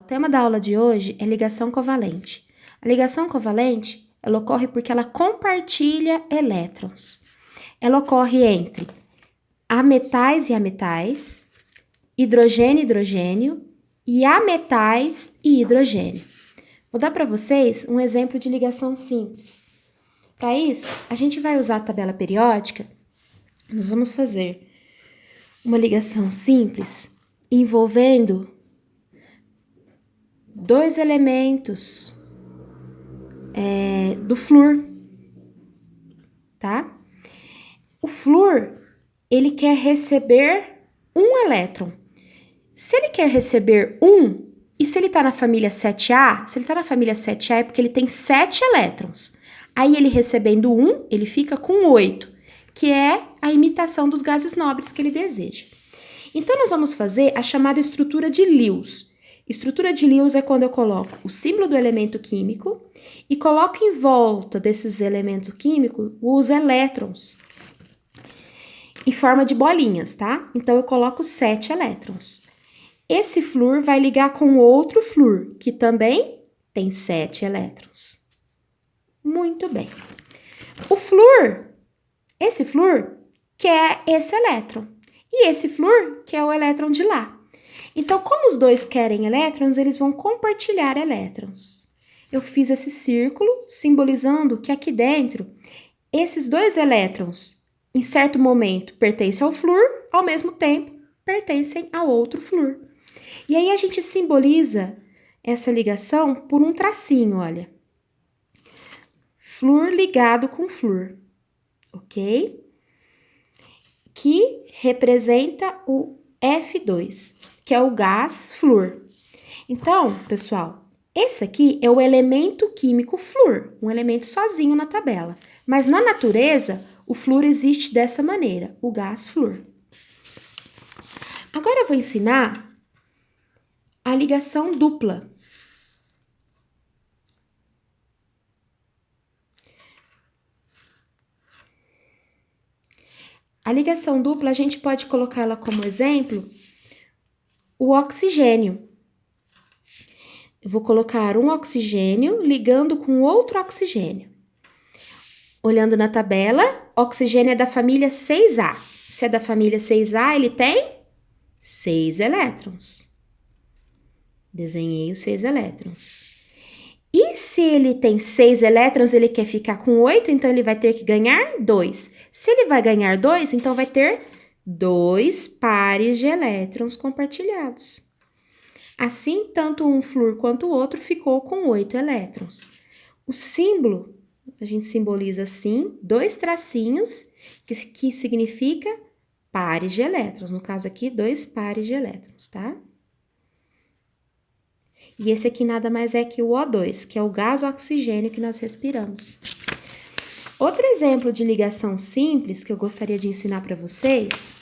tema da aula de hoje é ligação covalente. A ligação covalente, ela ocorre porque ela compartilha elétrons. Ela ocorre entre ametais e ametais, hidrogênio e hidrogênio, e ametais e hidrogênio. Vou dar para vocês um exemplo de ligação simples. Para isso, a gente vai usar a tabela periódica. Nós vamos fazer uma ligação simples envolvendo dois elementos do flúor, tá? O flúor, ele quer receber um elétron. Se ele quer receber um, e se ele tá na família 7A, se ele tá na família 7A é porque ele tem 7 elétrons. Aí ele recebendo um, ele fica com 8, que é a imitação dos gases nobres que ele deseja. Então, nós vamos fazer a chamada estrutura de Lewis. Estrutura de Lewis é quando eu coloco o símbolo do elemento químico e coloco em volta desses elementos químicos os elétrons em forma de bolinhas, tá? Então, eu coloco 7 elétrons. Esse flúor vai ligar com outro flúor, que também tem 7 elétrons. Muito bem. O flúor, esse flúor quer esse elétron. E esse flúor quer o elétron de lá. Então, como os dois querem elétrons, eles vão compartilhar elétrons. Eu fiz esse círculo simbolizando que aqui dentro, esses dois elétrons, em certo momento, pertencem ao flúor, ao mesmo tempo, pertencem a outro flúor. E aí, a gente simboliza essa ligação por um tracinho, olha. Flúor ligado com flúor, ok? Que representa o F2, que é o gás flúor. Então, pessoal, esse aqui é o elemento químico flúor, um elemento sozinho na tabela. Mas na natureza, o flúor existe dessa maneira, o gás flúor. Agora eu vou ensinar a ligação dupla. A ligação dupla, a gente pode colocar ela como exemplo, o oxigênio. Eu vou colocar um oxigênio ligando com outro oxigênio. Olhando na tabela, oxigênio é da família 6A. Se é da família 6A, ele tem 6 elétrons. Desenhei os 6 elétrons. E se ele tem 6 elétrons, ele quer ficar com 8, então ele vai ter que ganhar 2. Se ele vai ganhar 2, então vai ter 2 pares de elétrons compartilhados. Assim, tanto um flúor quanto o outro ficou com 8 elétrons. O símbolo, a gente simboliza assim, 2 tracinhos, que significa pares de elétrons. No caso aqui, 2 pares de elétrons, tá? E esse aqui nada mais é que o O2, que é o gás oxigênio que nós respiramos. Outro exemplo de ligação simples que eu gostaria de ensinar para vocês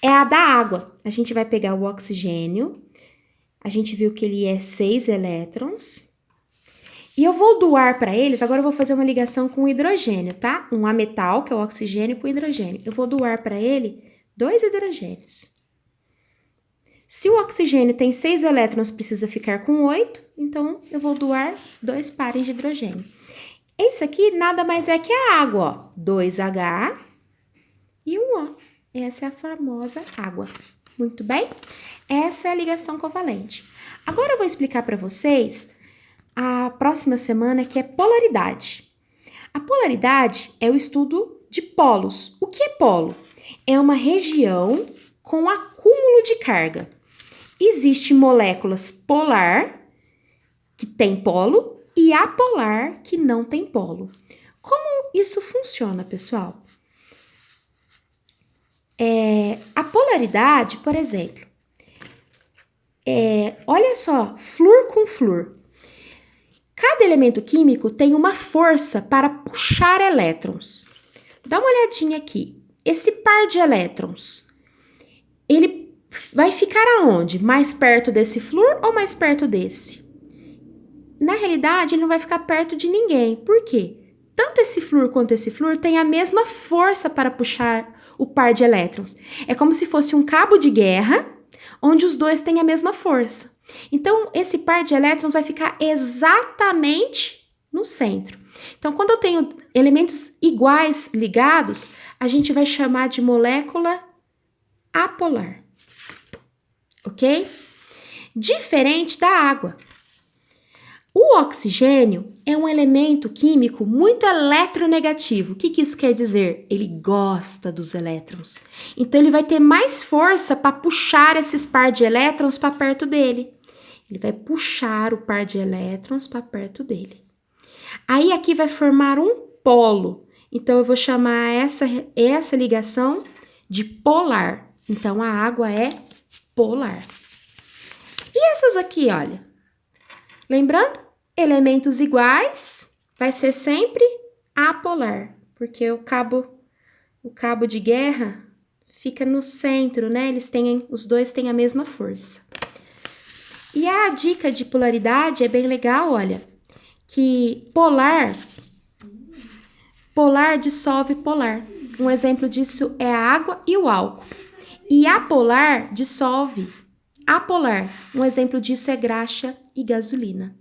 é a da água. A gente vai pegar o oxigênio, a gente viu que ele é 6 elétrons, e eu vou doar para eles, agora eu vou fazer uma ligação com o hidrogênio, tá? Um ametal, que é o oxigênio, com hidrogênio. Eu vou doar para ele 2 hidrogênios. Se o oxigênio tem 6 elétrons, precisa ficar com 8, então eu vou doar 2 pares de hidrogênio. Esse aqui nada mais é que a água, ó. 2H e um O. Essa é a famosa água. Muito bem? Essa é a ligação covalente. Agora eu vou explicar para vocês a próxima semana, que é polaridade. A polaridade é o estudo de polos. O que é polo? É uma região com acúmulo de carga. Existem moléculas polar, que tem polo, e apolar, que não tem polo. Como isso funciona, pessoal? A polaridade, por exemplo, olha só, flúor com flúor. Cada elemento químico tem uma força para puxar elétrons. Dá uma olhadinha aqui. Esse par de elétrons, ele vai ficar aonde? Mais perto desse flúor ou mais perto desse? Na realidade, ele não vai ficar perto de ninguém. Por quê? Tanto esse flúor quanto esse flúor têm a mesma força para puxar o par de elétrons. É como se fosse um cabo de guerra, onde os dois têm a mesma força. Então, esse par de elétrons vai ficar exatamente no centro. Então, quando eu tenho elementos iguais ligados, a gente vai chamar de molécula apolar, ok? Diferente da água. O oxigênio é um elemento químico muito eletronegativo. O que isso quer dizer? Ele gosta dos elétrons. Então, ele vai ter mais força para puxar esses par de elétrons para perto dele. Ele vai puxar o par de elétrons para perto dele. Aí, aqui vai formar um polo. Então, eu vou chamar essa ligação de polar. Então, a água é polar. E essas aqui, olha. Lembrando, elementos iguais vai ser sempre apolar, porque o cabo de guerra fica no centro, né? Os dois têm a mesma força. E a dica de polaridade é bem legal, olha, que polar dissolve polar. Um exemplo disso é a água e o álcool. E apolar dissolve apolar. Um exemplo disso é graxa e gasolina.